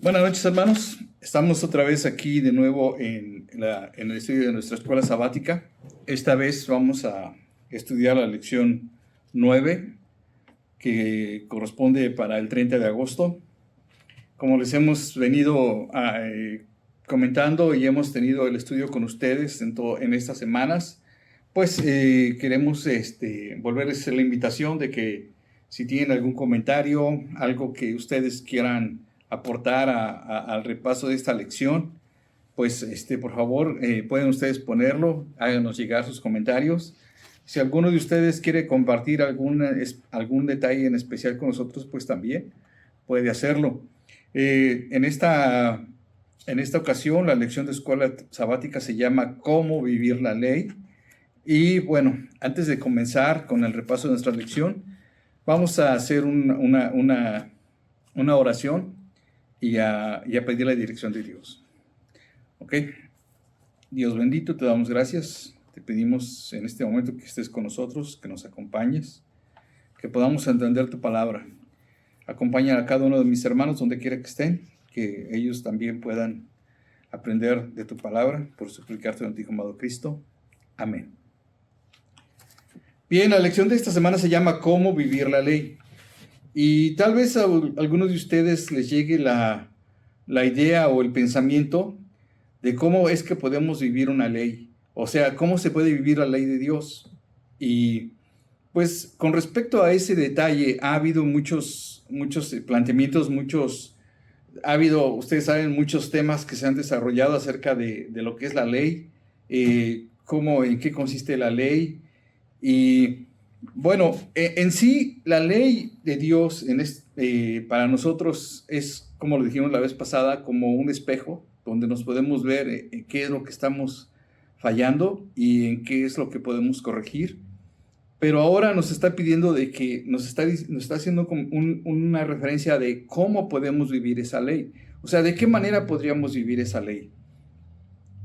Buenas noches, hermanos. Estamos otra vez aquí de nuevo en el estudio de nuestra escuela sabática. Esta vez vamos a estudiar la lección 9, que corresponde para el 30 de agosto. Como les hemos venido comentando y hemos tenido el estudio con ustedes en estas semanas, pues queremos volverles a hacer la invitación de que si tienen algún comentario, algo que ustedes quieran aportar al repaso de esta lección, pues por favor pueden ustedes ponerlo, háganos llegar sus comentarios. Si alguno de ustedes quiere compartir algún detalle en especial con nosotros, pues también puede hacerlo. En esta ocasión, la lección de escuela sabática se llama ¿Cómo vivir la ley? Y bueno, antes de comenzar con el repaso de nuestra lección, vamos a hacer una oración y a pedir la dirección de Dios. ¿Ok? Dios bendito, te damos gracias. Te pedimos en este momento que estés con nosotros, que nos acompañes, que podamos entender tu palabra. Acompaña a cada uno de mis hermanos donde quiera que estén, que ellos también puedan aprender de tu palabra, por suplicarte en tu Hijo amado Cristo. Amén. Bien, la lección de esta semana se llama ¿Cómo vivir la ley? Y tal vez a algunos de ustedes les llegue la idea o el pensamiento de cómo es que podemos vivir una ley. O sea, cómo se puede vivir la ley de Dios. Y pues con respecto a ese detalle ha habido muchos planteamientos, ustedes saben, muchos temas que se han desarrollado acerca de lo que es la ley, en qué consiste la ley. Y bueno, en sí, la ley de Dios para nosotros es, como lo dijimos la vez pasada, como un espejo donde nos podemos ver qué es lo que estamos fallando y en qué es lo que podemos corregir. Pero ahora nos está pidiendo nos está haciendo como una referencia de cómo podemos vivir esa ley. O sea, de qué manera podríamos vivir esa ley.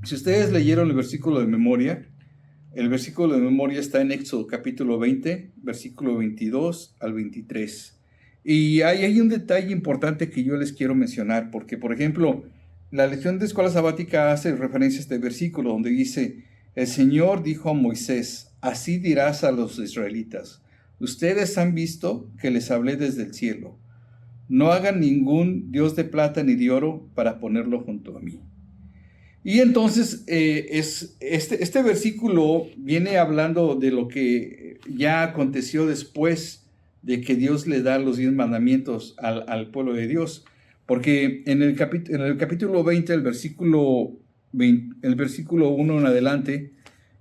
Si ustedes leyeron el versículo de memoria, el versículo de memoria está en Éxodo capítulo 20, versículo 22 al 23. Y hay un detalle importante que yo les quiero mencionar, porque, por ejemplo, la lección de escuela sabática hace referencia a este versículo donde dice: el Señor dijo a Moisés, así dirás a los israelitas, ustedes han visto que les hablé desde el cielo. No hagan ningún dios de plata ni de oro para ponerlo junto a mí. Y entonces este versículo viene hablando de lo que ya aconteció después de que Dios le da los 10 mandamientos al pueblo de Dios. Porque en el capítulo 20, el versículo 1 en adelante,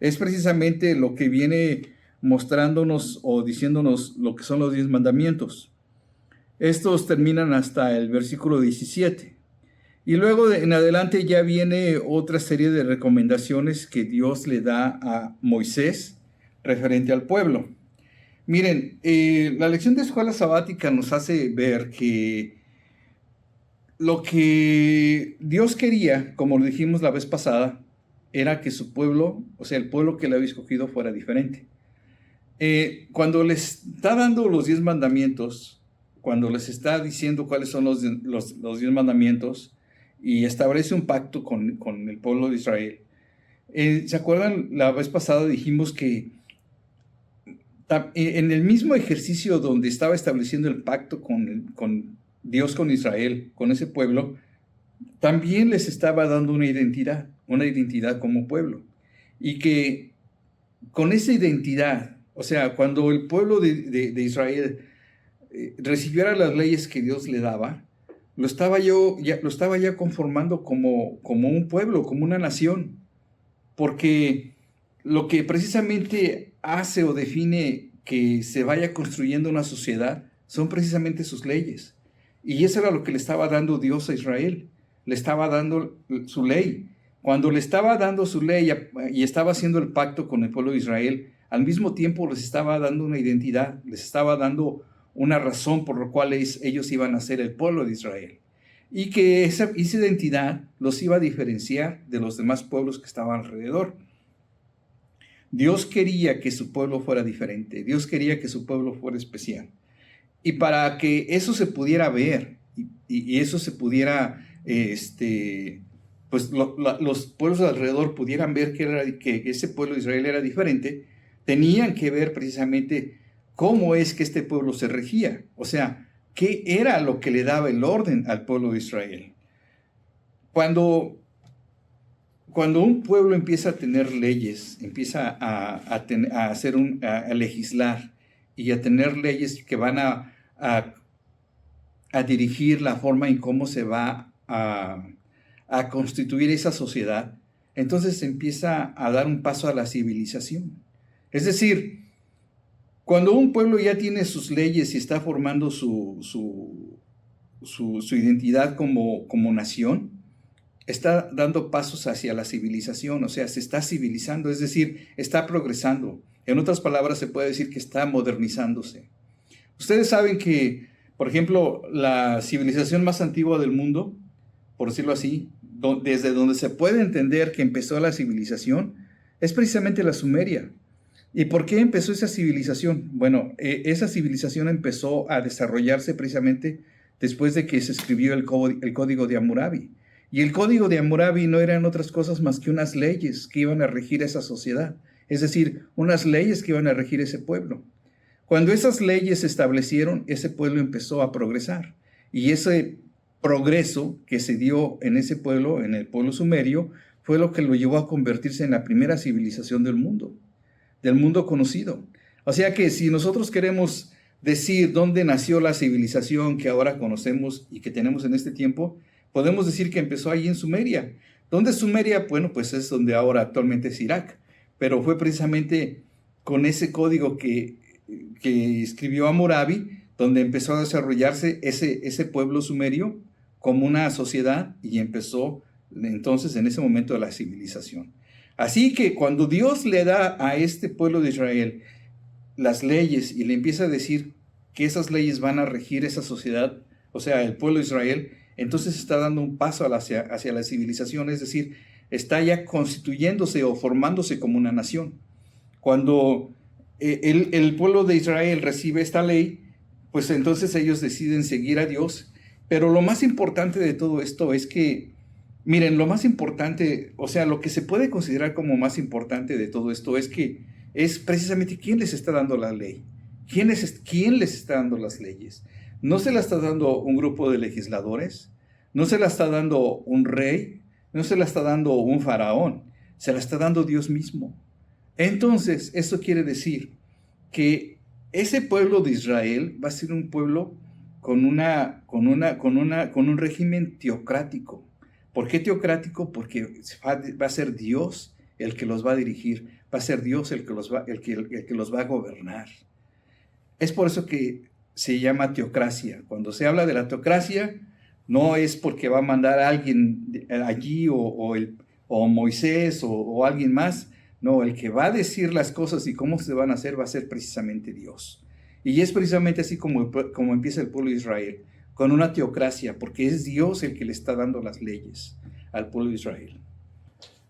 es precisamente lo que viene mostrándonos o diciéndonos lo que son los 10 mandamientos. Estos terminan hasta el versículo 17. Y luego en adelante ya viene otra serie de recomendaciones que Dios le da a Moisés referente al pueblo. Miren, la lección de escuela sabática nos hace ver que lo que Dios quería, como lo dijimos la vez pasada, era que su pueblo, o sea, el pueblo que le había escogido, fuera diferente. Cuando les está dando los 10 mandamientos, cuando les está diciendo cuáles son los 10 mandamientos, y establece un pacto con el pueblo de Israel. ¿Se acuerdan? La vez pasada dijimos que en el mismo ejercicio donde estaba estableciendo el pacto con Dios, con Israel, con ese pueblo, también les estaba dando una identidad como pueblo. Y que con esa identidad, o sea, cuando el pueblo de Israel recibiera las leyes que Dios le daba, lo estaba ya conformando como un pueblo, como una nación, porque lo que precisamente hace o define que se vaya construyendo una sociedad son precisamente sus leyes. Y eso era lo que le estaba dando Dios a Israel, le estaba dando su ley. Cuando le estaba dando su ley y estaba haciendo el pacto con el pueblo de Israel, al mismo tiempo les estaba dando una identidad, les estaba dando una razón por la cual ellos iban a ser el pueblo de Israel. Y que esa identidad los iba a diferenciar de los demás pueblos que estaban alrededor. Dios quería que su pueblo fuera diferente. Dios quería que su pueblo fuera especial. Y para que eso se pudiera ver, y eso se pudiera, pues los pueblos alrededor pudieran ver que ese pueblo de Israel era diferente, tenían que ver precisamente cómo es que este pueblo se regía, o sea, qué era lo que le daba el orden al pueblo de Israel. Cuando un pueblo empieza a tener leyes, empieza a legislar y a tener leyes que van a dirigir la forma en cómo se va a constituir esa sociedad, entonces empieza a dar un paso a la civilización. Es decir, cuando un pueblo ya tiene sus leyes y está formando su identidad como nación, está dando pasos hacia la civilización, o sea, se está civilizando, es decir, está progresando. En otras palabras, se puede decir que está modernizándose. Ustedes saben que, por ejemplo, la civilización más antigua del mundo, por decirlo así, desde donde se puede entender que empezó la civilización, es precisamente la Sumeria. ¿Y por qué empezó esa civilización? Bueno, esa civilización empezó a desarrollarse precisamente después de que se escribió el Código de Hammurabi. Y el Código de Hammurabi no eran otras cosas más que unas leyes que iban a regir esa sociedad, es decir, unas leyes que iban a regir ese pueblo. Cuando esas leyes se establecieron, ese pueblo empezó a progresar. Y ese progreso que se dio en ese pueblo, en el pueblo sumerio, fue lo que lo llevó a convertirse en la primera civilización del mundo conocido. O sea que si nosotros queremos decir dónde nació la civilización que ahora conocemos y que tenemos en este tiempo, podemos decir que empezó allí en Sumeria. ¿Dónde es Sumeria? Bueno, pues es donde ahora actualmente es Irak. Pero fue precisamente con ese código que escribió Hammurabi, donde empezó a desarrollarse ese pueblo sumerio como una sociedad y empezó entonces en ese momento la civilización. Así que cuando Dios le da a este pueblo de Israel las leyes y le empieza a decir que esas leyes van a regir esa sociedad, o sea, el pueblo de Israel, entonces está dando un paso hacia la civilización, es decir, está ya constituyéndose o formándose como una nación. Cuando el pueblo de Israel recibe esta ley, pues entonces ellos deciden seguir a Dios. Pero lo más importante de todo esto es que, miren, lo más importante, o sea, lo que se puede considerar como más importante de todo esto es que es precisamente quién les está dando la ley. ¿Quién les está dando las leyes? No se la está dando un grupo de legisladores, no se la está dando un rey, no se la está dando un faraón, se la está dando Dios mismo. Entonces, eso quiere decir que ese pueblo de Israel va a ser un pueblo con un régimen teocrático. ¿Por qué teocrático? Porque va a ser Dios el que los va a dirigir, va a ser Dios el que los va a gobernar. Es por eso que se llama teocracia. Cuando se habla de la teocracia, no es porque va a mandar a alguien allí o Moisés o alguien más. No, el que va a decir las cosas y cómo se van a hacer va a ser precisamente Dios. Y es precisamente así como empieza el pueblo de Israel, con una teocracia, porque es Dios el que le está dando las leyes al pueblo de Israel.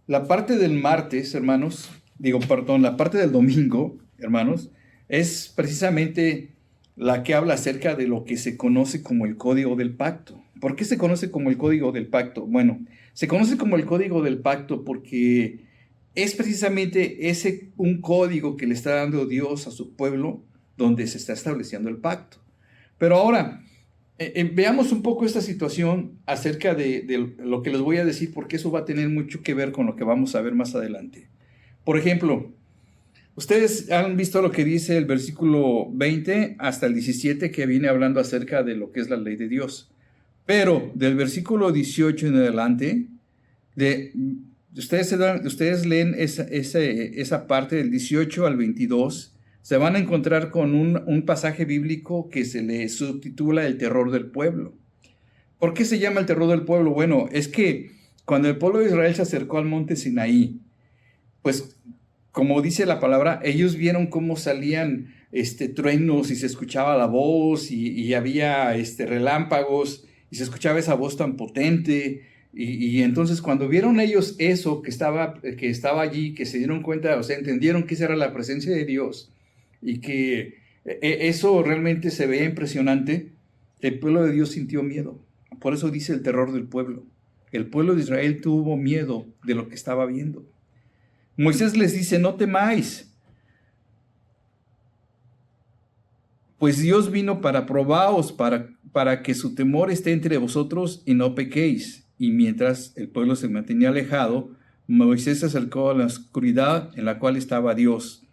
La parte del martes, hermanos, la parte del domingo, hermanos, es precisamente la que habla acerca de lo que se conoce como el Código del Pacto. ¿Por qué se conoce como el Código del Pacto? Bueno, se conoce como el Código del Pacto porque es precisamente un código que le está dando Dios a su pueblo donde se está estableciendo el pacto. Pero ahora, veamos un poco esta situación acerca de lo que les voy a decir, porque eso va a tener mucho que ver con lo que vamos a ver más adelante. Por ejemplo, ustedes han visto lo que dice el versículo 20 hasta el 17, que viene hablando acerca de lo que es la ley de Dios. Pero del versículo 18 en adelante, ustedes leen esa parte del 18 al 22, se van a encontrar con un pasaje bíblico que se le subtitula el terror del pueblo. ¿Por qué se llama el terror del pueblo? Bueno, es que cuando el pueblo de Israel se acercó al monte Sinaí, pues como dice la palabra, ellos vieron cómo salían truenos y se escuchaba la voz y había relámpagos y se escuchaba esa voz tan potente. Y entonces cuando vieron ellos eso que estaba allí, que se dieron cuenta, o sea, entendieron que esa era la presencia de Dios y que eso realmente se veía impresionante, el pueblo de Dios sintió miedo. Por eso dice el terror del pueblo. El pueblo de Israel tuvo miedo de lo que estaba viendo. Moisés les dice, no temáis, pues Dios vino para probaros, para que su temor esté entre vosotros y no pequéis. Y mientras el pueblo se mantenía alejado, Moisés se acercó a la oscuridad en la cual estaba Dios.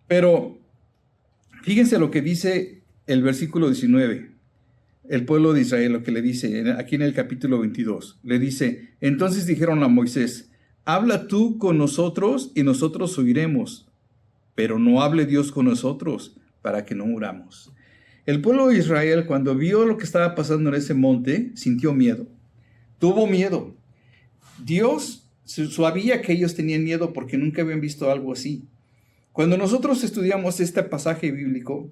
Pero fíjense lo que dice el versículo 19. El pueblo de Israel, lo que le dice aquí en el capítulo 22. Le dice, entonces dijeron a Moisés, habla tú con nosotros y nosotros oiremos, pero no hable Dios con nosotros para que no muramos. El pueblo de Israel, cuando vio lo que estaba pasando en ese monte, sintió miedo. Tuvo miedo. Dios sabía que ellos tenían miedo porque nunca habían visto algo así. Cuando nosotros estudiamos este pasaje bíblico,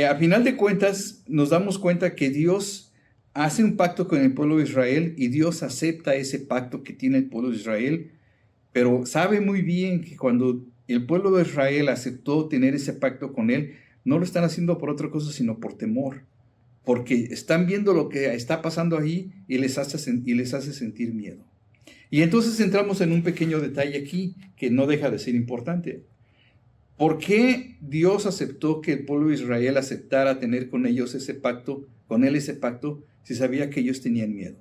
a final de cuentas nos damos cuenta que Dios hace un pacto con el pueblo de Israel y Dios acepta ese pacto que tiene el pueblo de Israel, pero sabe muy bien que cuando el pueblo de Israel aceptó tener ese pacto con él, no lo están haciendo por otra cosa, sino por temor, porque están viendo lo que está pasando ahí y les hace sentir miedo. Y entonces entramos en un pequeño detalle aquí que no deja de ser importante. ¿Por qué Dios aceptó que el pueblo de Israel aceptara tener con ellos ese pacto, si sabía que ellos tenían miedo?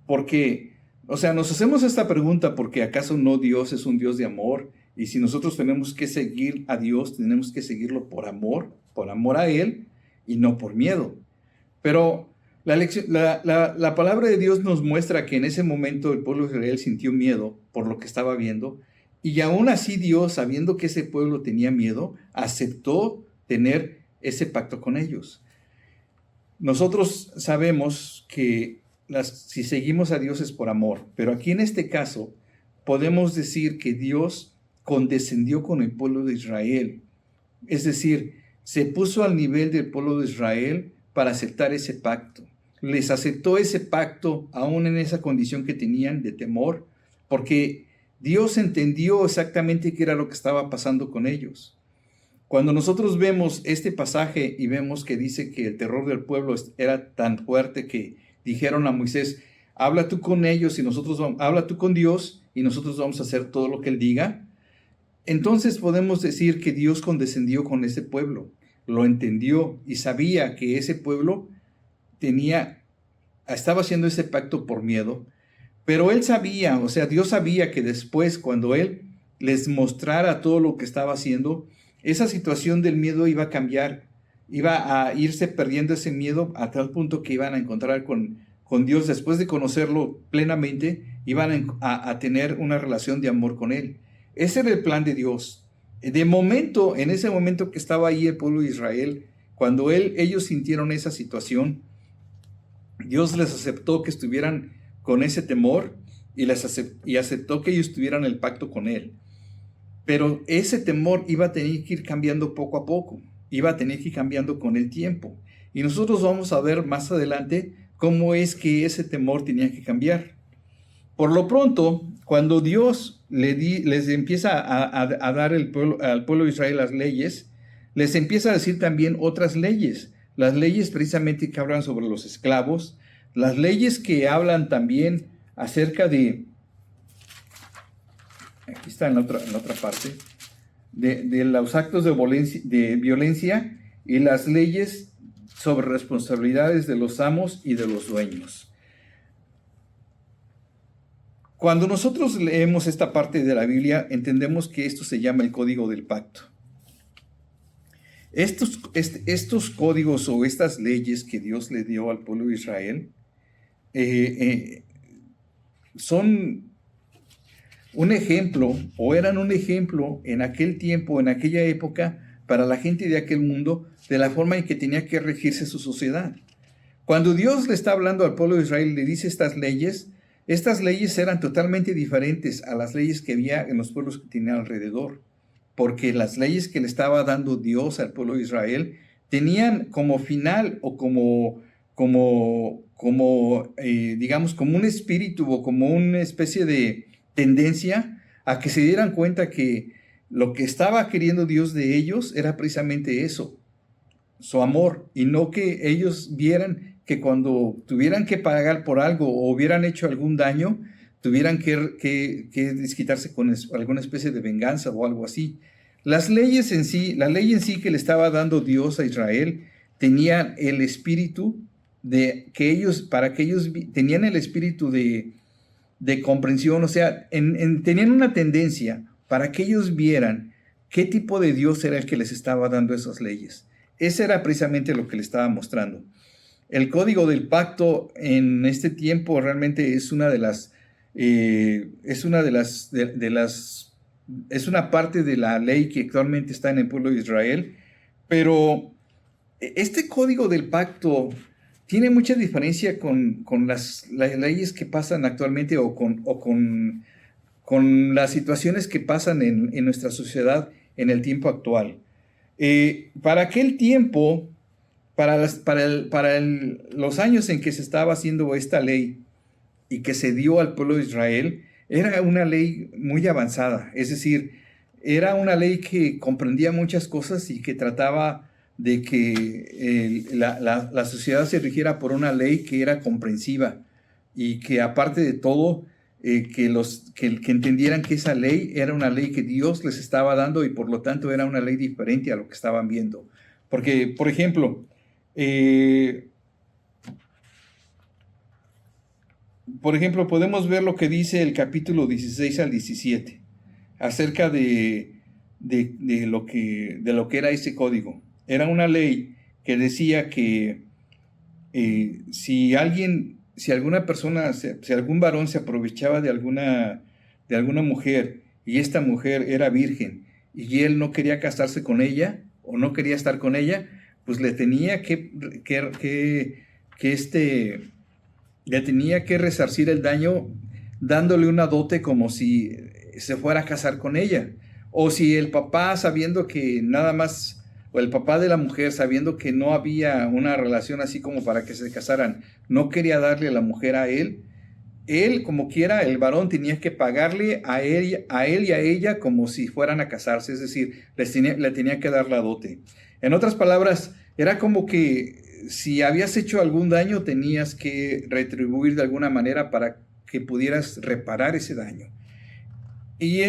Porque, nos hacemos esta pregunta porque ¿acaso no Dios es un Dios de amor? Y si nosotros tenemos que seguir a Dios, tenemos que seguirlo por amor a Él y no por miedo. Pero la palabra de Dios nos muestra que en ese momento el pueblo de Israel sintió miedo por lo que estaba viendo. Y aún así Dios, sabiendo que ese pueblo tenía miedo, aceptó tener ese pacto con ellos. Nosotros sabemos que si seguimos a Dios es por amor, pero aquí en este caso podemos decir que Dios condescendió con el pueblo de Israel. Es decir, se puso al nivel del pueblo de Israel para aceptar ese pacto. Les aceptó ese pacto aún en esa condición que tenían de temor, porque Dios entendió exactamente qué era lo que estaba pasando con ellos. Cuando nosotros vemos este pasaje y vemos que dice que el terror del pueblo era tan fuerte que dijeron a Moisés, habla tú con ellos y habla tú con Dios y nosotros vamos a hacer todo lo que Él diga. Entonces podemos decir que Dios condescendió con ese pueblo, lo entendió y sabía que ese pueblo estaba haciendo ese pacto por miedo. Pero Él sabía, Dios sabía que después, cuando Él les mostrara todo lo que estaba haciendo, esa situación del miedo iba a cambiar, iba a irse perdiendo ese miedo a tal punto que iban a encontrar con Dios. Después de conocerlo plenamente, iban a tener una relación de amor con Él. Ese era el plan de Dios. En ese momento que estaba ahí el pueblo de Israel, cuando ellos sintieron esa situación, Dios les aceptó que estuvieran con ese temor y aceptó que ellos tuvieran el pacto con Él. Pero ese temor iba a tener que ir cambiando poco a poco, iba a tener que ir cambiando con el tiempo. Y nosotros vamos a ver más adelante cómo es que ese temor tenía que cambiar. Por lo pronto, cuando Dios les empieza a dar al pueblo de Israel las leyes, les empieza a decir también otras leyes. Las leyes precisamente que hablan sobre los esclavos, las leyes que hablan también acerca de, aquí está en la otra parte, de los actos de violencia y las leyes sobre responsabilidades de los amos y de los dueños. Cuando nosotros leemos esta parte de la Biblia, entendemos que esto se llama el Código del Pacto. Estos códigos o estas leyes que Dios le dio al pueblo de Israel son un ejemplo, o eran un ejemplo en aquel tiempo, en aquella época, para la gente de aquel mundo, de la forma en que tenía que regirse su sociedad. Cuando Dios le está hablando al pueblo de Israel, le dice estas leyes eran totalmente diferentes a las leyes que había en los pueblos que tenían alrededor, porque las leyes que le estaba dando Dios al pueblo de Israel tenían como final o digamos, como un espíritu o como una especie de tendencia a que se dieran cuenta que lo que estaba queriendo Dios de ellos era precisamente eso, su amor, y no que ellos vieran que cuando tuvieran que pagar por algo o hubieran hecho algún daño, tuvieran que desquitarse con alguna especie de venganza o algo así. Las leyes en sí, la ley en sí que le estaba dando Dios a Israel, tenían el espíritu de que ellos, tenían el espíritu de comprensión, o sea, tenían una tendencia para que ellos vieran qué tipo de Dios era el que les estaba dando esas leyes. Ese era precisamente lo que le estaba mostrando. El código del pacto en este tiempo realmente es una de las, es una parte de la ley que actualmente está en el pueblo de Israel, pero este código del pacto tiene mucha diferencia con las leyes que pasan actualmente o con las situaciones que pasan en nuestra sociedad en el tiempo actual. Para aquel tiempo, para los años en que se estaba haciendo esta ley y que se dio al pueblo de Israel, era una ley muy avanzada, es decir, era una ley que comprendía muchas cosas y que trataba de que la sociedad se rigiera por una ley que era comprensiva y que aparte de todo, que entendieran que esa ley era una ley que Dios les estaba dando y por lo tanto era una ley diferente a lo que estaban viendo. Porque, por ejemplo, podemos ver lo que dice el capítulo 16 al 17 acerca de lo que era ese código. Era una ley que decía que si alguna persona, si algún varón se aprovechaba de alguna mujer y esta mujer era virgen y él no quería casarse con ella o no quería estar con ella, pues le tenía que resarcir el daño dándole una dote como si se fuera a casar con ella. O si el papá, sabiendo que nada más, o el papá de la mujer, sabiendo que no había una relación así como para que se casaran, no quería darle a la mujer a él, como quiera, el varón tenía que pagarle a él y a ella como si fueran a casarse, es decir, le tenía que dar la dote. En otras palabras, era como que si habías hecho algún daño, tenías que retribuir de alguna manera para que pudieras reparar ese daño. Y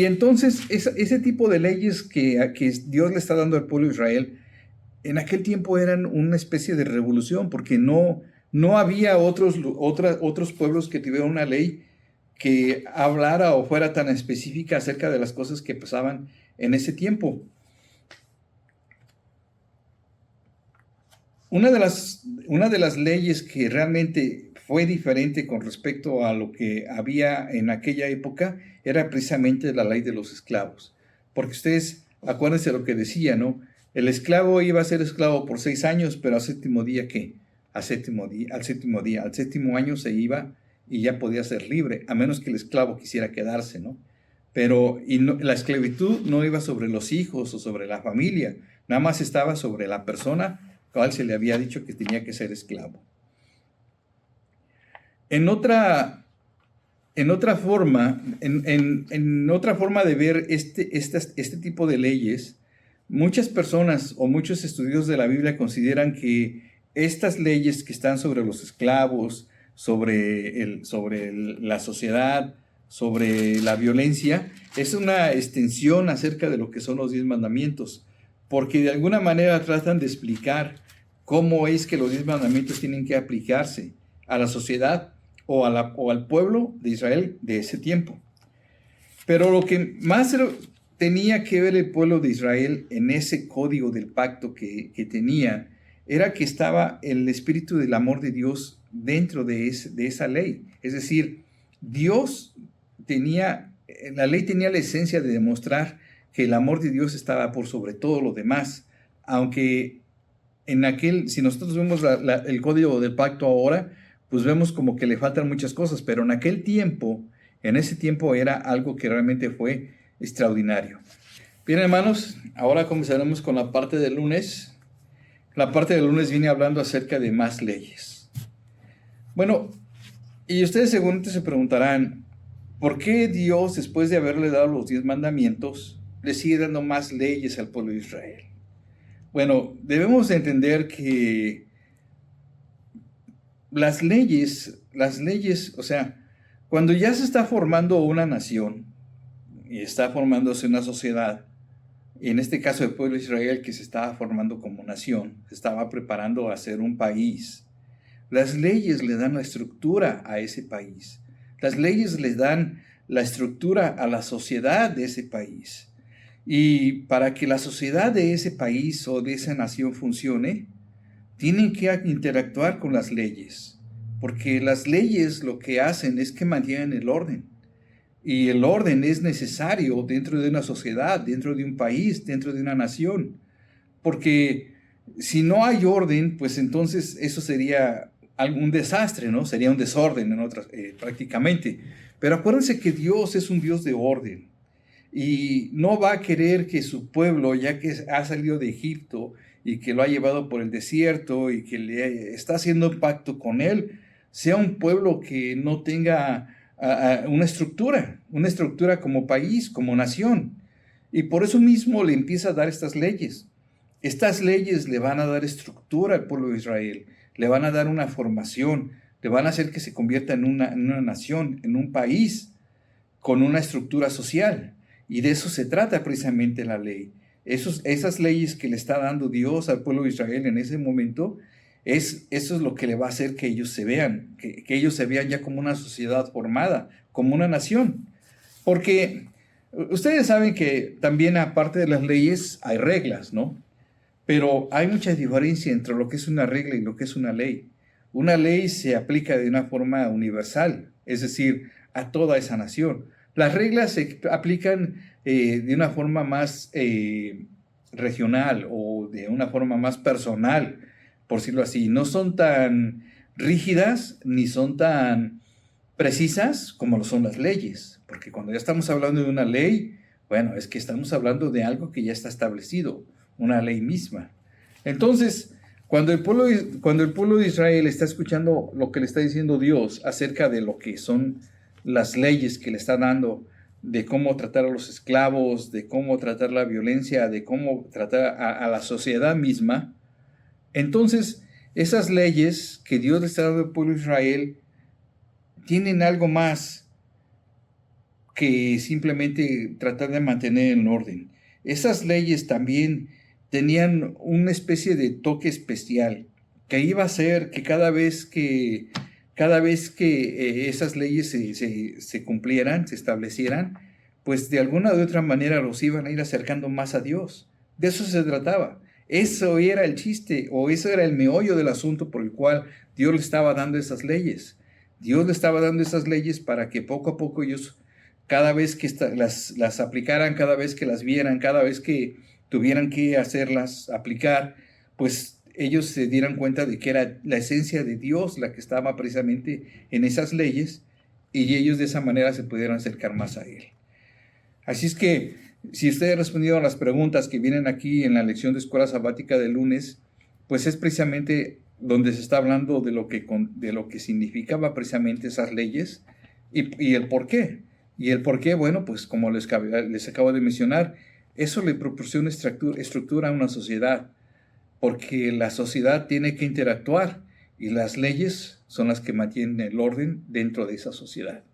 entonces ese tipo de leyes que Dios le está dando al pueblo de Israel, en aquel tiempo eran una especie de revolución, porque no había otros pueblos que tuvieran una ley que hablara o fuera tan específica acerca de las cosas que pasaban en ese tiempo. Una de las leyes que realmente fue diferente con respecto a lo que había en aquella época era precisamente la ley de los esclavos. Porque ustedes, acuérdense lo que decía, ¿no? El esclavo iba a ser esclavo por 6 años, pero al séptimo día, ¿qué? Al séptimo año se iba y ya podía ser libre, a menos que el esclavo quisiera quedarse, ¿no? Pero la esclavitud no iba sobre los hijos o sobre la familia, nada más estaba sobre la persona cual se le había dicho que tenía que ser esclavo. En otra forma de ver este tipo de leyes, muchas personas o muchos estudiosos de la Biblia consideran que estas leyes que están sobre los esclavos, sobre la sociedad, sobre la violencia, es una extensión acerca de lo que son los 10 mandamientos, porque de alguna manera tratan de explicar cómo es que los 10 mandamientos tienen que aplicarse a la sociedad o al pueblo de Israel de ese tiempo. Pero lo que más tenía que ver el pueblo de Israel en ese código del pacto que tenía era que estaba el espíritu del amor de Dios dentro de esa ley. Es decir, la ley tenía la esencia de demostrar que el amor de Dios estaba por sobre todo lo demás, aunque si nosotros vemos el código del pacto ahora, pues vemos como que le faltan muchas cosas, pero en ese tiempo era algo que realmente fue extraordinario. Bien, hermanos, ahora comenzaremos con la parte del lunes. La parte del lunes viene hablando acerca de más leyes. Bueno, y ustedes seguramente se preguntarán, ¿por qué Dios, después de haberle dado los 10 mandamientos, le sigue dando más leyes al pueblo de Israel? Bueno, debemos entender que las leyes, o sea, cuando ya se está formando una nación y está formándose una sociedad, en este caso el pueblo de Israel que se estaba formando como nación, se estaba preparando a ser un país, las leyes le dan la estructura a ese país. Las leyes le dan la estructura a la sociedad de ese país. Y para que la sociedad de ese país o de esa nación funcione, tienen que interactuar con las leyes, porque las leyes lo que hacen es que mantienen el orden. Y el orden es necesario dentro de una sociedad, dentro de un país, dentro de una nación. Porque si no hay orden, pues entonces eso sería algún desastre, ¿no? Sería un desorden prácticamente. Pero acuérdense que Dios es un Dios de orden. Y no va a querer que su pueblo, ya que ha salido de Egipto y que lo ha llevado por el desierto y que le está haciendo un pacto con él, sea un pueblo que no tenga una estructura como país, como nación. Y por eso mismo le empieza a dar estas leyes. Estas leyes le van a dar estructura al pueblo de Israel, le van a dar una formación, le van a hacer que se convierta en una nación, en un país con una estructura social. Y de eso se trata precisamente la ley. Esas leyes que le está dando Dios al pueblo de Israel en ese momento, eso es lo que le va a hacer que ellos se vean, que ellos se vean ya como una sociedad formada, como una nación. Porque ustedes saben que también aparte de las leyes hay reglas, ¿no? Pero hay mucha diferencia entre lo que es una regla y lo que es una ley. Una ley se aplica de una forma universal, es decir, a toda esa nación. Las reglas se aplican de una forma más regional o de una forma más personal, por decirlo así. No son tan rígidas ni son tan precisas como lo son las leyes, porque cuando ya estamos hablando de una ley, bueno, es que estamos hablando de algo que ya está establecido, una ley misma. Entonces, cuando el pueblo de Israel está escuchando lo que le está diciendo Dios acerca de lo que son las leyes que le está dando, de cómo tratar a los esclavos, de cómo tratar la violencia, de cómo tratar a la sociedad misma, entonces esas leyes que Dios le está dando al pueblo de Israel tienen algo más que simplemente tratar de mantener el orden. Esas leyes también tenían una especie de toque especial que iba a hacer que cada vez que esas leyes se cumplieran, se establecieran, pues de alguna u otra manera los iban a ir acercando más a Dios. De eso se trataba. Eso era el chiste, o eso era el meollo del asunto por el cual Dios le estaba dando esas leyes. Dios le estaba dando esas leyes para que poco a poco ellos, cada vez que las aplicaran, cada vez que las vieran, cada vez que tuvieran que hacerlas aplicar, pues ellos se dieran cuenta de que era la esencia de Dios la que estaba precisamente en esas leyes y ellos de esa manera se pudieran acercar más a Él. Así es que si usted ha respondido a las preguntas que vienen aquí en la lección de escuela sabática del lunes, pues es precisamente donde se está hablando de lo que significaba precisamente esas leyes y el por qué. Y el por qué, bueno, pues como les acabo de mencionar, eso le proporciona estructura a una sociedad, porque la sociedad tiene que interactuar y las leyes son las que mantienen el orden dentro de esa sociedad.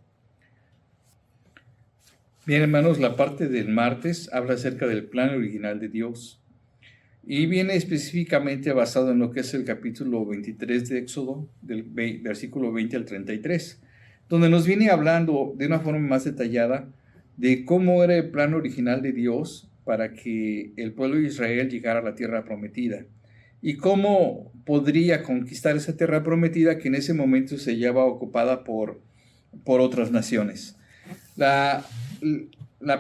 Bien, hermanos, la parte del martes habla acerca del plan original de Dios y viene específicamente basado en lo que es el capítulo 23 de Éxodo, del versículo 20 al 33, donde nos viene hablando de una forma más detallada de cómo era el plan original de Dios para que el pueblo de Israel llegara a la tierra prometida y cómo podría conquistar esa tierra prometida que en ese momento se hallaba ocupada por otras naciones. La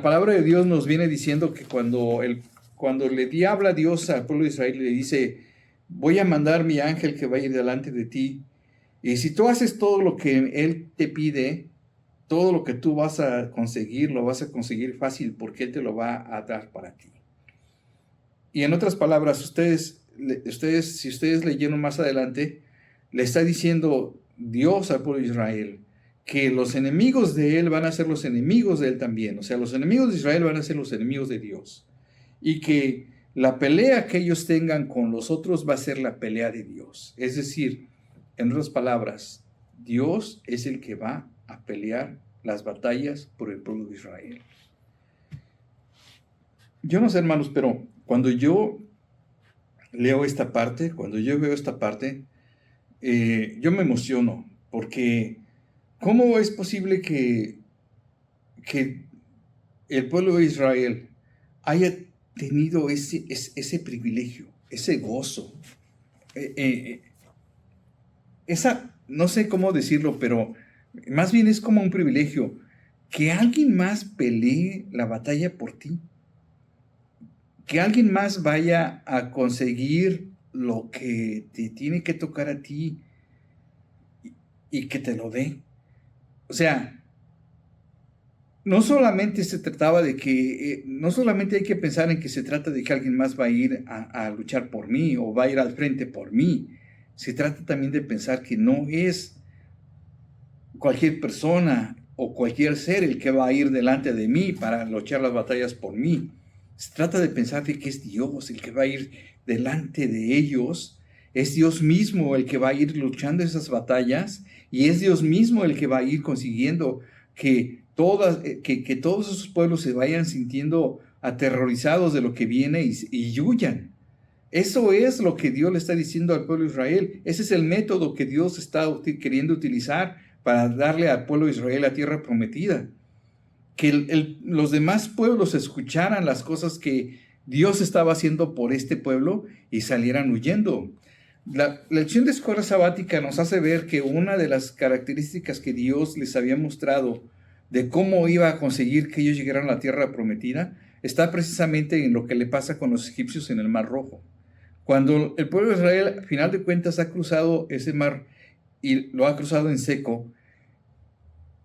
palabra de Dios nos viene diciendo que cuando le habla Dios al pueblo de Israel, le dice: voy a mandar mi ángel que va a ir delante de ti, y si tú haces todo lo que él te pide, todo lo que tú vas a conseguir, lo vas a conseguir fácil, porque él te lo va a dar para ti. Y en otras palabras, si ustedes leyeron más adelante, le está diciendo Dios al pueblo de Israel que los enemigos de él van a ser los enemigos de él también. O sea, los enemigos de Israel van a ser los enemigos de Dios. Y que la pelea que ellos tengan con los otros va a ser la pelea de Dios. Es decir, En otras palabras, Dios es el que va a pelear las batallas por el pueblo de Israel. Yo no sé, hermanos, pero cuando yo leo esta parte, cuando yo veo esta parte, yo me emociono, porque ¿cómo es posible que el pueblo de Israel haya tenido ese privilegio, ese gozo, no sé cómo decirlo, pero más bien es como un privilegio, que alguien más pelee la batalla por ti, que alguien más vaya a conseguir lo que te tiene que tocar a ti y que te lo dé. O sea, no solamente se trataba de que, no solamente hay que pensar en que se trata de que alguien más va a ir a luchar por mí o va a ir al frente por mí. Se trata también de pensar que no es cualquier persona o cualquier ser el que va a ir delante de mí para luchar las batallas por mí. Se trata de pensar de que es Dios el que va a ir delante de ellos. Es Dios mismo el que va a ir luchando esas batallas y es Dios mismo el que va a ir consiguiendo que todos esos pueblos se vayan sintiendo aterrorizados de lo que viene y huyan. Eso es lo que Dios le está diciendo al pueblo de Israel. Ese es el método que Dios está queriendo utilizar para darle al pueblo de Israel la tierra prometida. Que los demás pueblos escucharan las cosas que Dios estaba haciendo por este pueblo y salieran huyendo. La lección de escuela sabática nos hace ver que una de las características que Dios les había mostrado de cómo iba a conseguir que ellos llegaran a la tierra prometida está precisamente en lo que le pasa con los egipcios en el Mar Rojo. Cuando el pueblo de Israel, al final de cuentas, ha cruzado ese mar y lo ha cruzado en seco,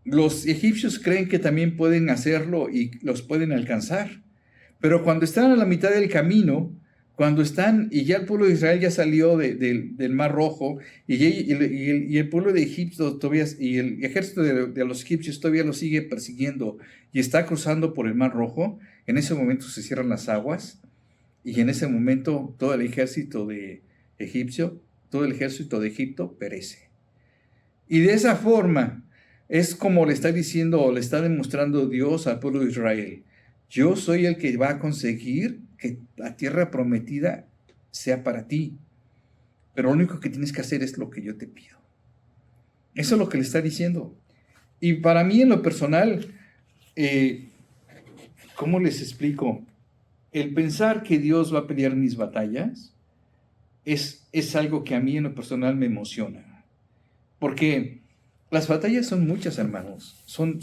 los egipcios creen que también pueden hacerlo y los pueden alcanzar. Pero cuando están a la mitad del camino, cuando están, y ya el pueblo de Israel ya salió del Mar Rojo, y el pueblo de Egipto todavía, y el ejército de los egipcios todavía lo sigue persiguiendo y está cruzando por el Mar Rojo, en ese momento se cierran las aguas, y en ese momento todo el ejército de Egipto perece. Y de esa forma es como le está diciendo o le está demostrando Dios al pueblo de Israel: yo soy el que va a conseguir que la tierra prometida sea para ti, pero lo único que tienes que hacer es lo que yo te pido. Eso es lo que le está diciendo. Y para mí en lo personal, ¿cómo les explico? El pensar que Dios va a pelear mis batallas es algo que a mí en lo personal me emociona. Porque las batallas son muchas, hermanos. Son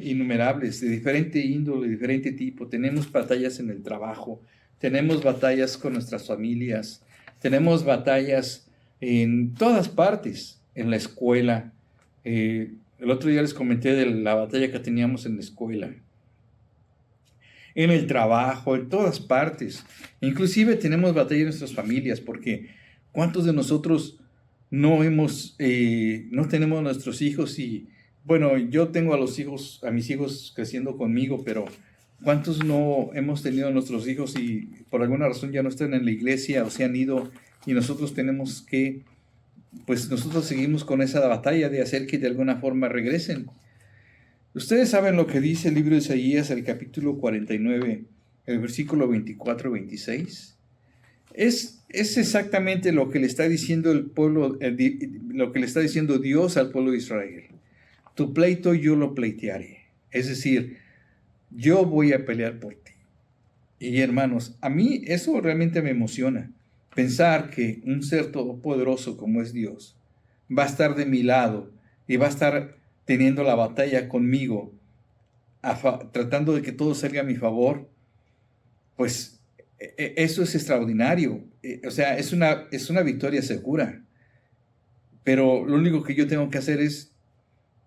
innumerables, de diferente índole, de diferente tipo. Tenemos batallas en el trabajo, tenemos batallas con nuestras familias, tenemos batallas en todas partes, en la escuela. El otro día les comenté de la batalla que teníamos en la escuela, en el trabajo, en todas partes. Inclusive tenemos batalla en nuestras familias, porque ¿cuántos de nosotros no tenemos nuestros hijos? Y bueno, yo tengo a mis hijos creciendo conmigo, pero ¿cuántos no hemos tenido a nuestros hijos y por alguna razón ya no están en la iglesia o se han ido y nosotros tenemos que, pues nosotros seguimos con esa batalla de hacer que de alguna forma regresen? Ustedes saben lo que dice el libro de Isaías, el capítulo 49, el versículo 24-26. Es exactamente lo que le está diciendo el pueblo, lo que le está diciendo Dios al pueblo de Israel. Tu pleito yo lo pleitearé. Es decir, yo voy a pelear por ti. Y hermanos, a mí eso realmente me emociona. Pensar que un ser todopoderoso como es Dios va a estar de mi lado y va a estar teniendo la batalla conmigo, tratando de que todo salga a mi favor, pues eso es extraordinario. O sea, es una victoria segura. Pero lo único que yo tengo que hacer es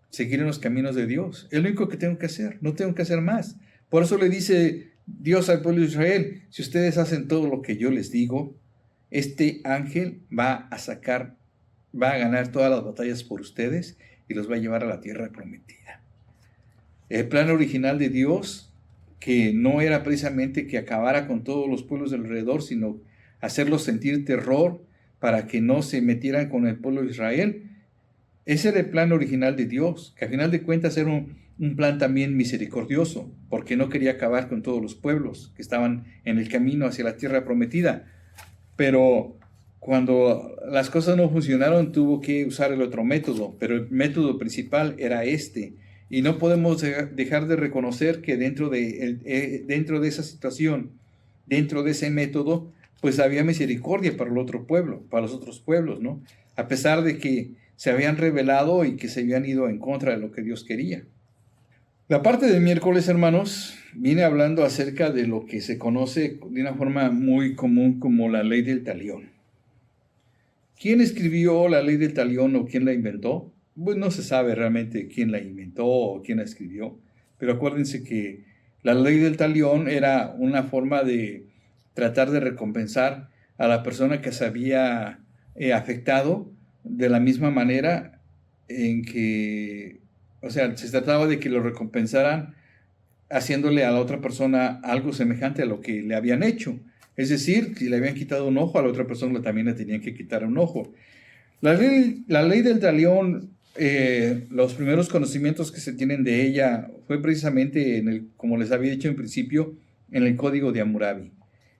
seguir en los caminos de Dios. Es lo único que tengo que hacer. No tengo que hacer más. Por eso le dice Dios al pueblo de Israel: si ustedes hacen todo lo que yo les digo, este ángel va a ganar todas las batallas por ustedes y los va a llevar a la tierra prometida. El plan original de Dios, que no era precisamente que acabara con todos los pueblos alrededor, sino hacerlos sentir terror para que no se metieran con el pueblo de Israel. Ese era el plan original de Dios, que a final de cuentas era un plan también misericordioso, porque no quería acabar con todos los pueblos que estaban en el camino hacia la tierra prometida. Pero cuando las cosas no funcionaron, tuvo que usar el otro método, pero el método principal era este. Y no podemos dejar de reconocer que dentro de esa situación, dentro de ese método, pues había misericordia para el otro pueblo, para los otros pueblos, ¿no? A pesar de que se habían rebelado y que se habían ido en contra de lo que Dios quería. La parte del miércoles, hermanos, viene hablando acerca de lo que se conoce de una forma muy común como la ley del talión. ¿Quién escribió la ley del talión o quién la inventó? Pues no se sabe realmente quién la inventó o quién la escribió, pero acuérdense que la ley del talión era una forma de tratar de recompensar a la persona que se había afectado de la misma manera en que, o sea, se trataba de que lo recompensaran haciéndole a la otra persona algo semejante a lo que le habían hecho. Es decir, si le habían quitado un ojo, a la otra persona también le tenían que quitar un ojo. La ley del talión, los primeros conocimientos que se tienen de ella fue precisamente, como les había dicho en principio, en el Código de Hammurabi.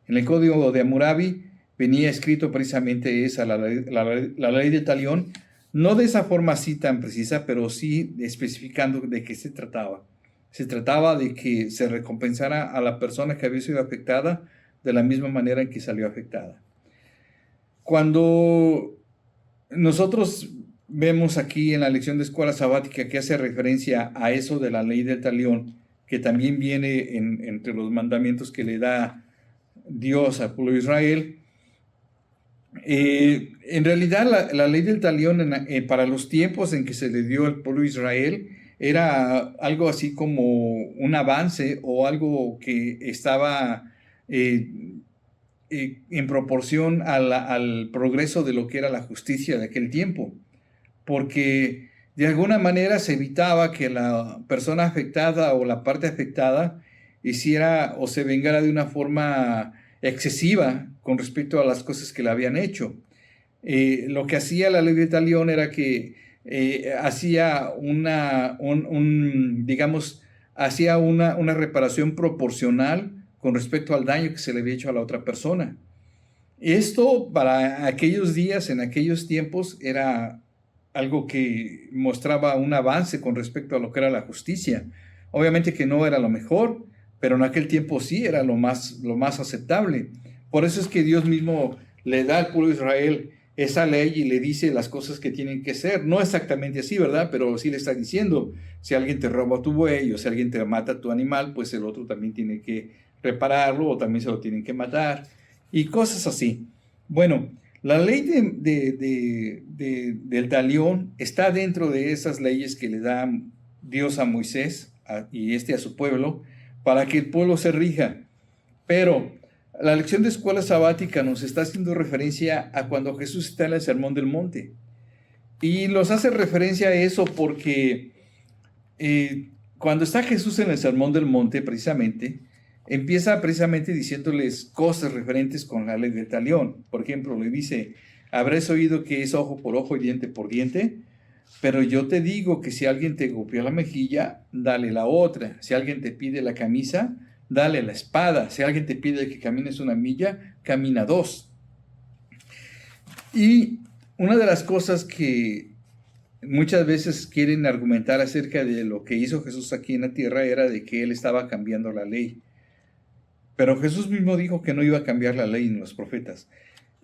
En el Código de Hammurabi venía escrito precisamente esa, la ley del talión, no de esa forma así tan precisa, pero sí especificando de qué se trataba. Se trataba de que se recompensara a la persona que había sido afectada de la misma manera en que salió afectada. Cuando nosotros vemos aquí en la lección de escuela sabática que hace referencia a eso de la ley del talión, que también viene entre los mandamientos que le da Dios al pueblo de Israel, en realidad la ley del talión para los tiempos en que se le dio al pueblo de Israel era algo así como un avance o algo que estaba en proporción al progreso de lo que era la justicia de aquel tiempo, porque de alguna manera se evitaba que la persona afectada o la parte afectada hiciera o se vengara de una forma excesiva con respecto a las cosas que le habían hecho. Lo que hacía la ley de talión era que hacía hacía una reparación proporcional con respecto al daño que se le había hecho a la otra persona. Esto para aquellos días, en aquellos tiempos, era algo que mostraba un avance con respecto a lo que era la justicia. Obviamente que no era lo mejor, pero en aquel tiempo sí era lo más aceptable. Por eso es que Dios mismo le da al pueblo de Israel esa ley y le dice las cosas que tienen que ser. No exactamente así, ¿verdad? Pero sí le está diciendo, si alguien te roba tu buey o si alguien te mata tu animal, pues el otro también tiene que repararlo o también se lo tienen que matar y cosas así. Bueno, la ley del talión está dentro de esas leyes que le da Dios a Moisés y a su pueblo para que el pueblo se rija. Pero la lección de escuela sabática nos está haciendo referencia a cuando Jesús está en el Sermón del Monte. Y nos hace referencia a eso porque cuando está Jesús en el Sermón del Monte, precisamente, empieza precisamente diciéndoles cosas referentes con la ley del talión. Por ejemplo, le dice, habrás oído que es ojo por ojo y diente por diente, pero yo te digo que si alguien te golpeó la mejilla, dale la otra. Si alguien te pide la camisa, dale la espada. Si alguien te pide que camines una milla, camina 2. Y una de las cosas que muchas veces quieren argumentar acerca de lo que hizo Jesús aquí en la tierra era de que él estaba cambiando la ley. Pero Jesús mismo dijo que no iba a cambiar la ley ni los profetas.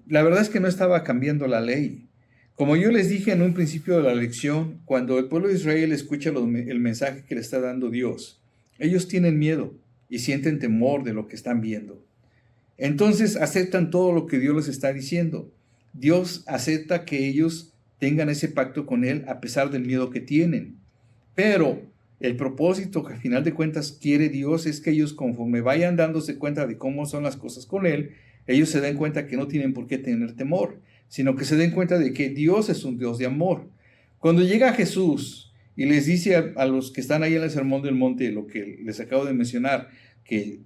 La verdad es que no estaba cambiando la ley. Como yo les dije en un principio de la lección, cuando el pueblo de Israel escucha el mensaje que le está dando Dios, ellos tienen miedo y sienten temor de lo que están viendo. Entonces aceptan todo lo que Dios les está diciendo. Dios acepta que ellos tengan ese pacto con Él a pesar del miedo que tienen. Pero el propósito que al final de cuentas quiere Dios es que ellos, conforme vayan dándose cuenta de cómo son las cosas con Él, ellos se den cuenta que no tienen por qué tener temor, sino que se den cuenta de que Dios es un Dios de amor. Cuando llega Jesús y les dice a los que están ahí en el Sermón del Monte, lo que les acabo de mencionar, que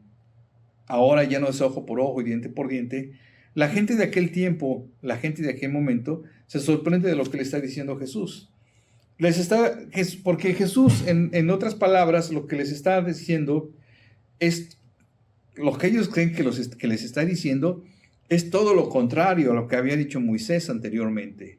ahora ya no es ojo por ojo y diente por diente, la gente de aquel tiempo, la gente de aquel momento, se sorprende de lo que le está diciendo Jesús. Porque Jesús, en otras palabras, lo que les está diciendo es, lo que ellos creen que les está diciendo es todo lo contrario a lo que había dicho Moisés anteriormente.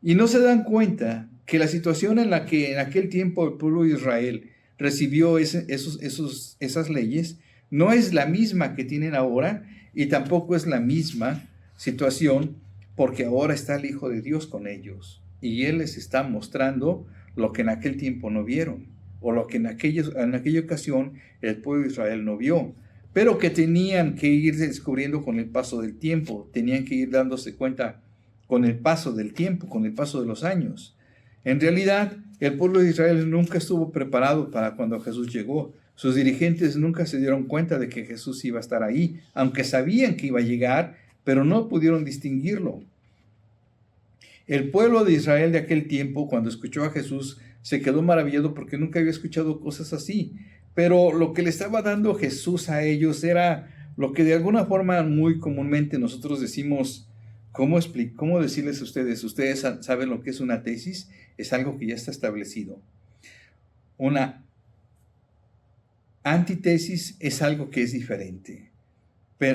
Y no se dan cuenta que la situación en la que en aquel tiempo el pueblo de Israel recibió esas leyes no es la misma que tienen ahora, y tampoco es la misma situación, porque ahora está el Hijo de Dios con ellos y Él les está mostrando lo que en aquel tiempo no vieron, o lo que en aquella ocasión el pueblo de Israel no vio, pero que tenían que ir descubriendo con el paso del tiempo, tenían que ir dándose cuenta con el paso del tiempo, con el paso de los años. En realidad, el pueblo de Israel nunca estuvo preparado para cuando Jesús llegó. Sus dirigentes nunca se dieron cuenta de que Jesús iba a estar ahí, aunque sabían que iba a llegar, pero no pudieron distinguirlo. El pueblo de Israel de aquel tiempo, cuando escuchó a Jesús, se quedó maravillado porque nunca había escuchado cosas así. Pero lo que le estaba dando Jesús a ellos era lo que de alguna forma muy comúnmente nosotros decimos. ¿Cómo decirles a ustedes? ¿Ustedes saben lo que es una tesis? Es algo que ya está establecido. Una antítesis es algo que es diferente,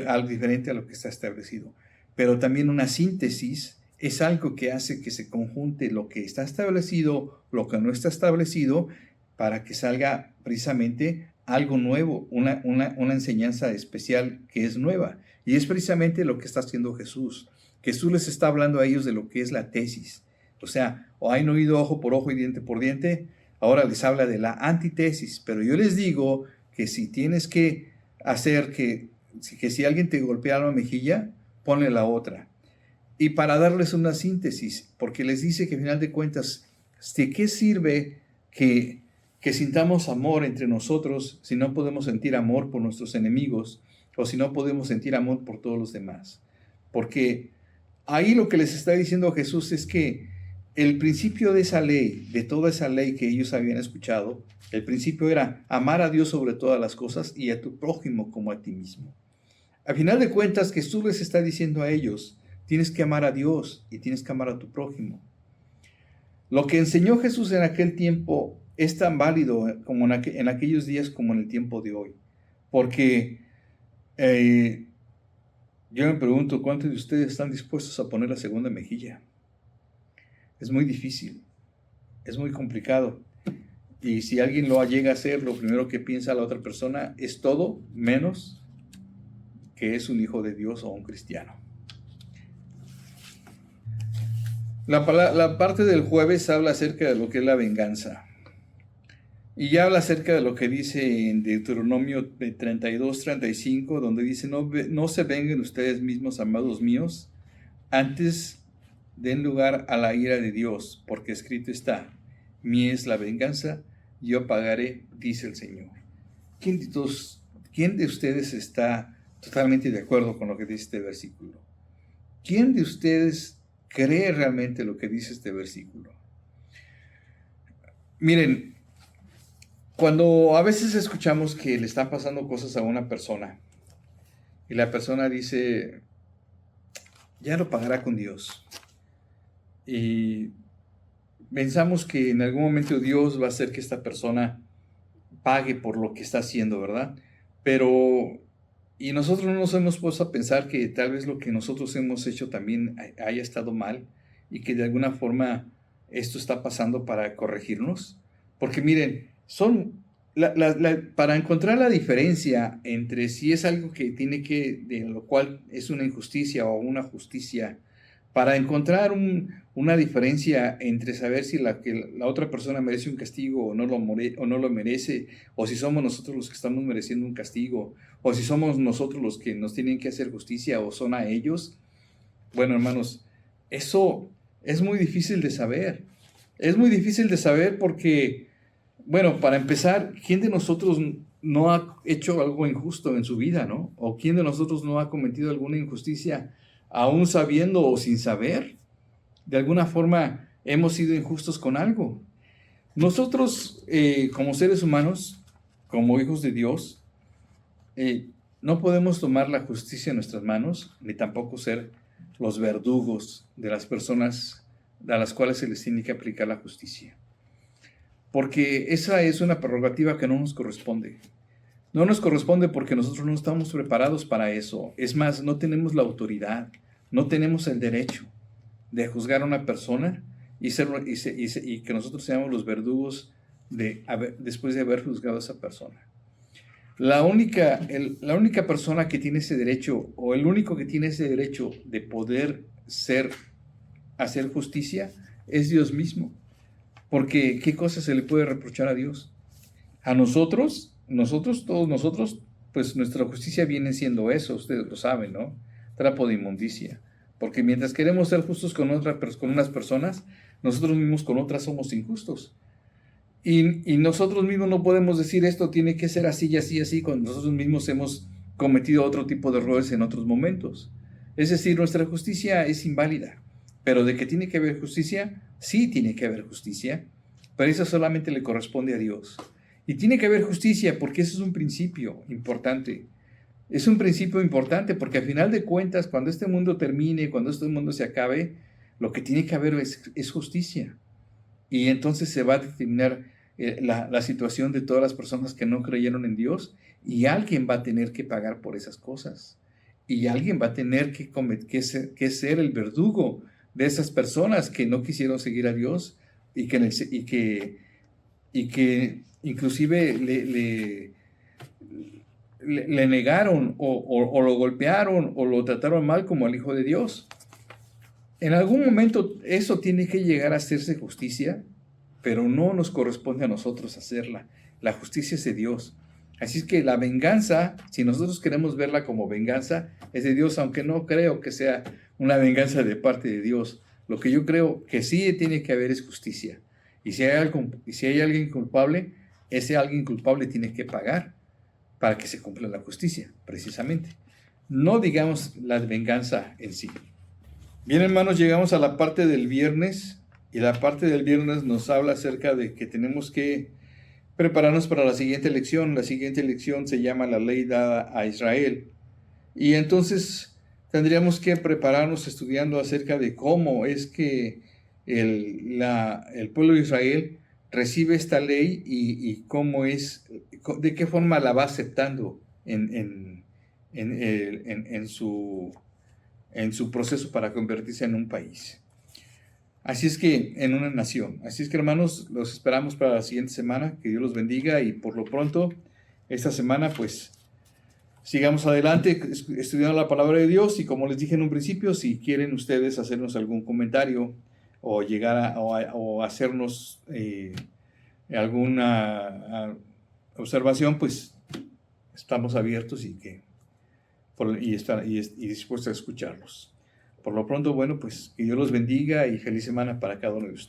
algo diferente a lo que está establecido. Pero también una síntesis es algo que hace que se conjunte lo que está establecido, lo que no está establecido, para que salga precisamente algo nuevo, una enseñanza especial que es nueva. Y es precisamente lo que está haciendo Jesús. Jesús les está hablando a ellos de lo que es la tesis. O sea, o han oído ojo por ojo y diente por diente, ahora les habla de la antítesis. Pero yo les digo que si tienes que hacer que si alguien te golpea la mejilla, ponle la otra. Y para darles una síntesis, porque les dice que al final de cuentas, ¿de qué sirve que sintamos amor entre nosotros si no podemos sentir amor por nuestros enemigos, o si no podemos sentir amor por todos los demás? Porque ahí lo que les está diciendo Jesús es que el principio de esa ley, de toda esa ley que ellos habían escuchado, el principio era amar a Dios sobre todas las cosas y a tu prójimo como a ti mismo. Al final de cuentas, Jesús les está diciendo a ellos, tienes que amar a Dios y tienes que amar a tu prójimo. Lo que enseñó Jesús en aquel tiempo es tan válido como en aquellos días como en el tiempo de hoy. Porque yo me pregunto, ¿cuántos de ustedes están dispuestos a poner la segunda mejilla? Es muy difícil, es muy complicado. Y si alguien lo llega a hacer, lo primero que piensa la otra persona es todo menos que es un hijo de Dios o un cristiano. La parte del jueves habla acerca de lo que es la venganza. Y ya habla acerca de lo que dice en Deuteronomio 32-35, donde dice, no se vengan ustedes mismos, amados míos, antes den lugar a la ira de Dios, porque escrito está, mía es la venganza, yo pagaré, dice el Señor. ¿Quién de ustedes está totalmente de acuerdo con lo que dice este versículo? ¿Quién de ustedes cree realmente lo que dice este versículo? Miren, cuando a veces escuchamos que le están pasando cosas a una persona y la persona dice, ya lo pagará con Dios, y pensamos que en algún momento Dios va a hacer que esta persona pague por lo que está haciendo, ¿verdad? Y nosotros no nos hemos puesto a pensar que tal vez lo que nosotros hemos hecho también haya estado mal y que de alguna forma esto está pasando para corregirnos. Porque miren, para encontrar la diferencia entre si es algo que de lo cual es una injusticia o una justicia, para encontrar una diferencia entre saber si la otra persona merece un castigo o no lo merece, o si somos nosotros los que estamos mereciendo un castigo, o si somos nosotros los que nos tienen que hacer justicia o son a ellos. Bueno, hermanos, eso es muy difícil de saber. Es muy difícil de saber porque, bueno, para empezar, ¿quién de nosotros no ha hecho algo injusto en su vida, no? ¿O quién de nosotros no ha cometido alguna injusticia aún sabiendo o sin saber? De alguna forma hemos sido injustos con algo. Nosotros, como seres humanos, como hijos de Dios, no podemos tomar la justicia en nuestras manos, ni tampoco ser los verdugos de las personas a las cuales se les tiene que aplicar la justicia. Porque esa es una prerrogativa que no nos corresponde. No nos corresponde porque nosotros no estamos preparados para eso. Es más, no tenemos la autoridad, no tenemos el derecho de juzgar a una persona y que nosotros seamos los verdugos después de haber juzgado a esa persona. La única persona que tiene ese derecho, o el único que tiene ese derecho de poder hacer justicia, es Dios mismo. Porque ¿qué cosa se le puede reprochar a Dios? A nosotros, todos nosotros, pues nuestra justicia viene siendo eso, ustedes lo saben, ¿no? Trapo de inmundicia. Porque mientras queremos ser justos con unas personas, nosotros mismos con otras somos injustos. Y nosotros mismos no podemos decir esto tiene que ser así y así y así, cuando nosotros mismos hemos cometido otro tipo de errores en otros momentos. Es decir, nuestra justicia es inválida. Pero de que tiene que haber justicia, sí tiene que haber justicia, pero eso solamente le corresponde a Dios. Y tiene que haber justicia porque eso es un principio importante. Es un principio importante porque al final de cuentas, cuando este mundo termine, cuando este mundo se acabe, lo que tiene que haber es justicia. Y entonces se va a determinar la situación de todas las personas que no creyeron en Dios, y alguien va a tener que pagar por esas cosas. Y alguien va a tener que ser el verdugo de esas personas que no quisieron seguir a Dios y que inclusive le negaron o lo golpearon o lo trataron mal como al Hijo de Dios. En algún momento eso tiene que llegar a hacerse justicia, pero no nos corresponde a nosotros hacerla. La justicia es de Dios. Así es que la venganza, si nosotros queremos verla como venganza, es de Dios, aunque no creo que sea una venganza de parte de Dios. Lo que yo creo que sí tiene que haber es justicia. Y si hay alguien culpable, ese alguien culpable tiene que pagar para que se cumpla la justicia, precisamente. No digamos la venganza en sí. Bien, hermanos, llegamos a la parte del viernes, y la parte del viernes nos habla acerca de que tenemos que prepararnos para la siguiente lección. La siguiente lección se llama la ley dada a Israel. Y entonces tendríamos que prepararnos estudiando acerca de cómo es que el pueblo de Israel recibe esta ley y cómo de qué forma la va aceptando en su proceso para convertirse en un país. Así es que, en una nación. Así es que, hermanos, los esperamos para la siguiente semana. Que Dios los bendiga, y por lo pronto, esta semana, pues, sigamos adelante estudiando la palabra de Dios. Y como les dije en un principio, si quieren ustedes hacernos algún comentario o o hacernos alguna observación, pues estamos abiertos y dispuestos a escucharlos. Por lo pronto, bueno, pues que Dios los bendiga y feliz semana para cada uno de ustedes.